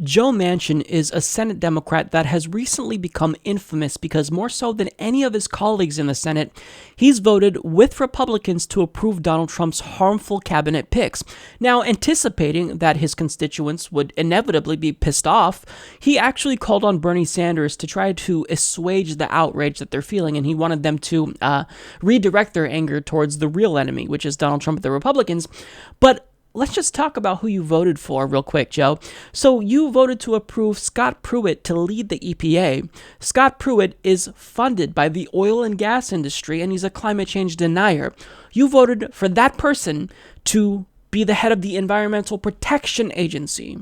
Joe Manchin is a Senate Democrat that has recently become infamous because more so than any of his colleagues in the Senate, he's voted with Republicans to approve Donald Trump's harmful cabinet picks. Now, anticipating that his constituents would inevitably be pissed off, he actually called on Bernie Sanders to try to assuage the outrage that they're feeling, and he wanted them to redirect their anger towards the real enemy, which is Donald Trump and the Republicans. But let's just talk about who you voted for real quick, Joe. So you voted to approve Scott Pruitt to lead the EPA. Scott Pruitt is funded by the oil and gas industry, and he's a climate change denier. You voted for that person to be the head of the Environmental Protection Agency.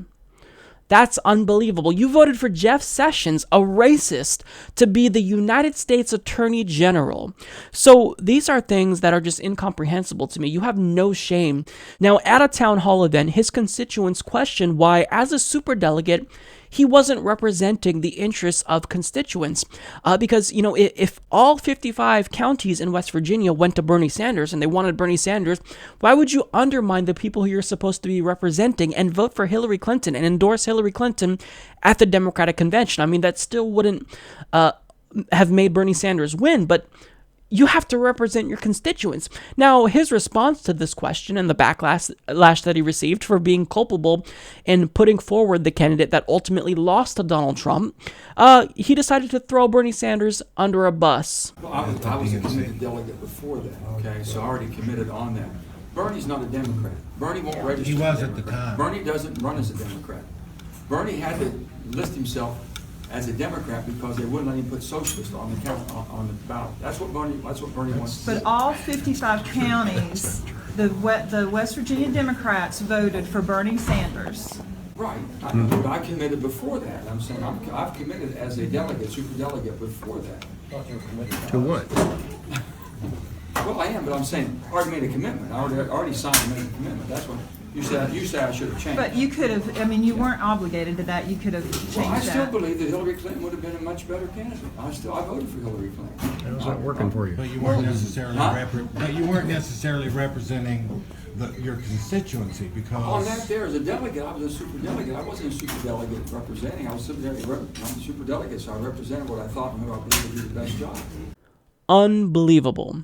That's unbelievable. You voted for Jeff Sessions, a racist, to be the United States Attorney General. So these are things that are just incomprehensible to me. You have no shame. Now, at a town hall event, his constituents questioned why, as a superdelegate, he wasn't representing the interests of constituents. Because, if all 55 counties in West Virginia went to Bernie Sanders and they wanted Bernie Sanders, why would you undermine the people who you're supposed to be representing and vote for Hillary Clinton and endorse Hillary Clinton at the Democratic Convention? I mean, that still wouldn't have made Bernie Sanders win, but you have to represent your constituents. Now, his response to this question and the backlash that he received for being culpable in putting forward the candidate that ultimately lost to Donald Trump, he decided to throw Bernie Sanders under a bus. Well, I was a committed delegate before that, okay? So I already committed on that. Bernie's not a Democrat. Bernie won't register. He was at the time. Bernie doesn't run as a Democrat. Bernie had to list himself as a Democrat because they wouldn't let him put socialist on the ballot. That's what Bernie wants. But all 55 counties, the West Virginia Democrats voted for Bernie Sanders. Right. I committed before that. I'm saying I've committed as a delegate, superdelegate before that. To what? Well, I am, but I'm saying I already made a commitment. I already signed and made a commitment. That's what you said. You said I should have changed. But you could have. I mean, you weren't obligated to that. You could have changed that. Well, I still believe that Hillary Clinton would have been a much better candidate. I voted for Hillary Clinton. How's that working for you? But you weren't necessarily representing your constituency because. On that, there as a delegate, I was a super delegate. I wasn't a super delegate representing. I was I'm a super delegate, so I represented what I thought and who I believe would do the best job. Unbelievable.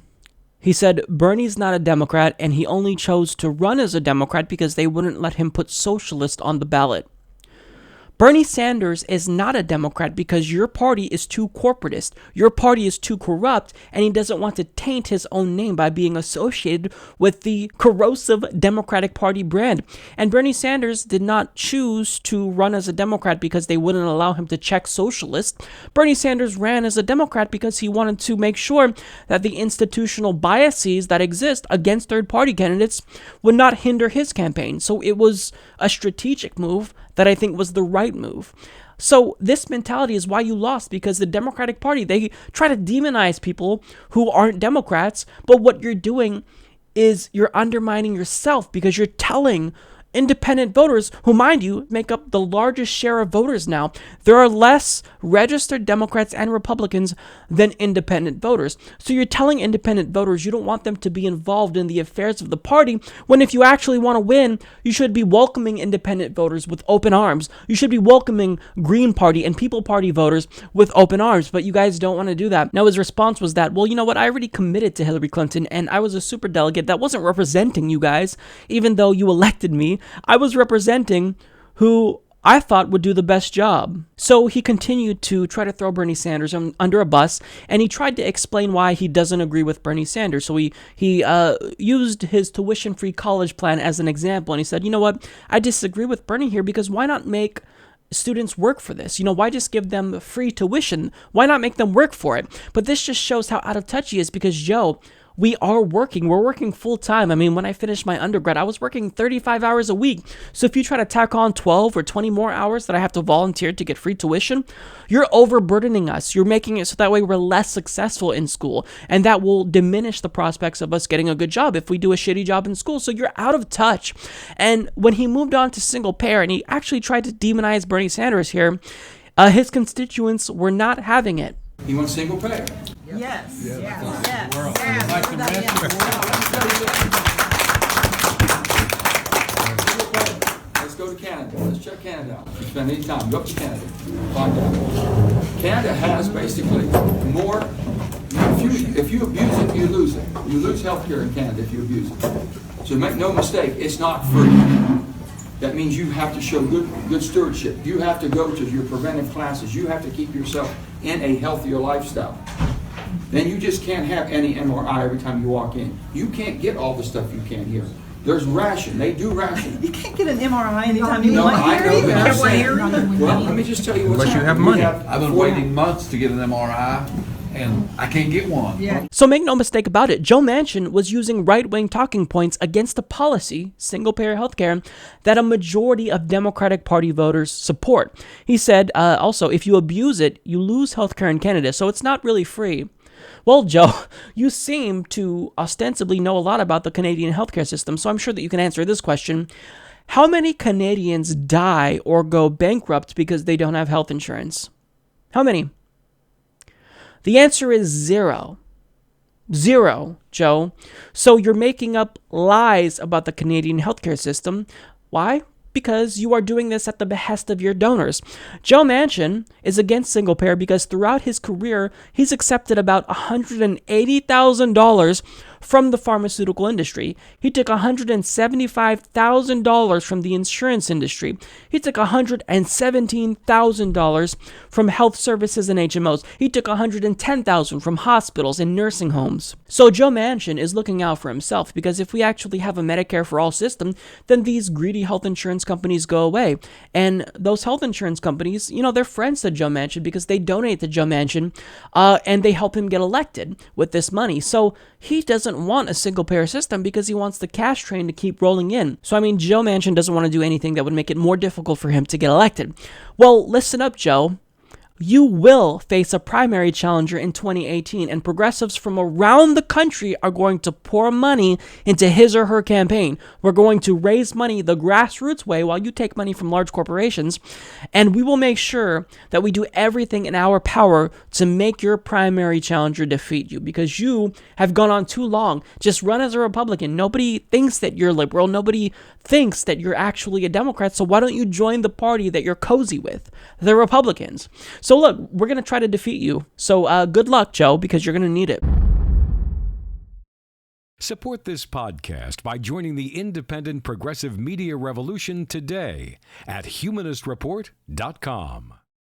He said Bernie's not a Democrat, and he only chose to run as a Democrat because they wouldn't let him put socialist on the ballot. Bernie Sanders is not a Democrat because your party is too corporatist, your party is too corrupt, and he doesn't want to taint his own name by being associated with the corrosive Democratic Party brand. And Bernie Sanders did not choose to run as a Democrat because they wouldn't allow him to check socialist. Bernie Sanders ran as a Democrat because he wanted to make sure that the institutional biases that exist against third-party candidates would not hinder his campaign. So it was a strategic move that I think was the right move. So this mentality is why you lost, because the Democratic Party, they try to demonize people who aren't Democrats, but what you're doing is you're undermining yourself because you're telling independent voters, who, mind you, make up the largest share of voters now. There are less registered Democrats and Republicans than independent voters. So you're telling independent voters you don't want them to be involved in the affairs of the party, when if you actually want to win, you should be welcoming independent voters with open arms. You should be welcoming Green Party and People Party voters with open arms, but you guys don't want to do that. Now his response was that, well, you know what, I already committed to Hillary Clinton, and I was a superdelegate that wasn't representing you guys, even though you elected me. I was representing who I thought would do the best job. So he continued to try to throw Bernie Sanders under a bus, and he tried to explain why he doesn't agree with Bernie Sanders. So he used his tuition-free college plan as an example, and he said, you know what, I disagree with Bernie here because why not make students work for this? Why just give them free tuition? Why not make them work for it? But this just shows how out of touch he is, because Joe, we're working full time. I mean, when I finished my undergrad, I was working 35 hours a week. So if you try to tack on 12 or 20 more hours that I have to volunteer to get free tuition, you're overburdening us. You're making it so that way we're less successful in school, and that will diminish the prospects of us getting a good job if we do a shitty job in school. So you're out of touch. And when he moved on to single payer, and he actually tried to demonize Bernie Sanders here, his constituents were not having it. He wants single payer. Yes. Yes. Yes. World. Yes. Like the rest of the world. Let's go to to Canada. Let's check Canada out. If you spend any time, go up to Canada. Find out. Canada has basically more. If you abuse it, you lose it. You lose health care in Canada if you abuse it. So make no mistake, it's not free. That means you have to show good stewardship. You have to go to your preventive classes. You have to keep yourself in a healthier lifestyle. Then you just can't have any MRI every time you walk in. You can't get all the stuff you can here. There's ration. They do ration. You can't get an MRI anytime you No, want I here know, either. but I'm saying, Everywhere. well, let me just tell you what's Unless you have happening. money. I've been waiting months to get an MRI, and I can't get one. Yeah. So make no mistake about it, Joe Manchin was using right-wing talking points against a policy, single-payer healthcare, that a majority of Democratic Party voters support. He said, also, if you abuse it, you lose healthcare in Canada, so it's not really free. Well, Joe, you seem to ostensibly know a lot about the Canadian healthcare system, so I'm sure that you can answer this question. How many Canadians die or go bankrupt because they don't have health insurance? How many? The answer is 0. 0, Joe. So you're making up lies about the Canadian healthcare system. Why? Because you are doing this at the behest of your donors. Joe Manchin is against single payer because throughout his career, he's accepted about $180,000 from the pharmaceutical industry. He took $175,000 from the insurance industry. He took $117,000 from health services and HMOs. He took $110,000 from hospitals and nursing homes. So Joe Manchin is looking out for himself because if we actually have a Medicare for all system, then these greedy health insurance companies go away. And those health insurance companies, they're friends to Joe Manchin because they donate to Joe Manchin and they help him get elected with this money. So he doesn't want a single-payer system because he wants the cash train to keep rolling in. So, Joe Manchin doesn't want to do anything that would make it more difficult for him to get elected. Well, listen up, Joe. You will face a primary challenger in 2018, and progressives from around the country are going to pour money into his or her campaign. We're going to raise money the grassroots way while you take money from large corporations, and we will make sure that we do everything in our power to make your primary challenger defeat you, because you have gone on too long. Just run as a Republican. Nobody thinks that you're liberal. Nobody thinks that you're actually a Democrat, so why don't you join the party that you're cozy with, the Republicans? So look, we're going to try to defeat you. So good luck, Joe, because you're going to need it. Support this podcast by joining the independent progressive media revolution today at humanistreport.com.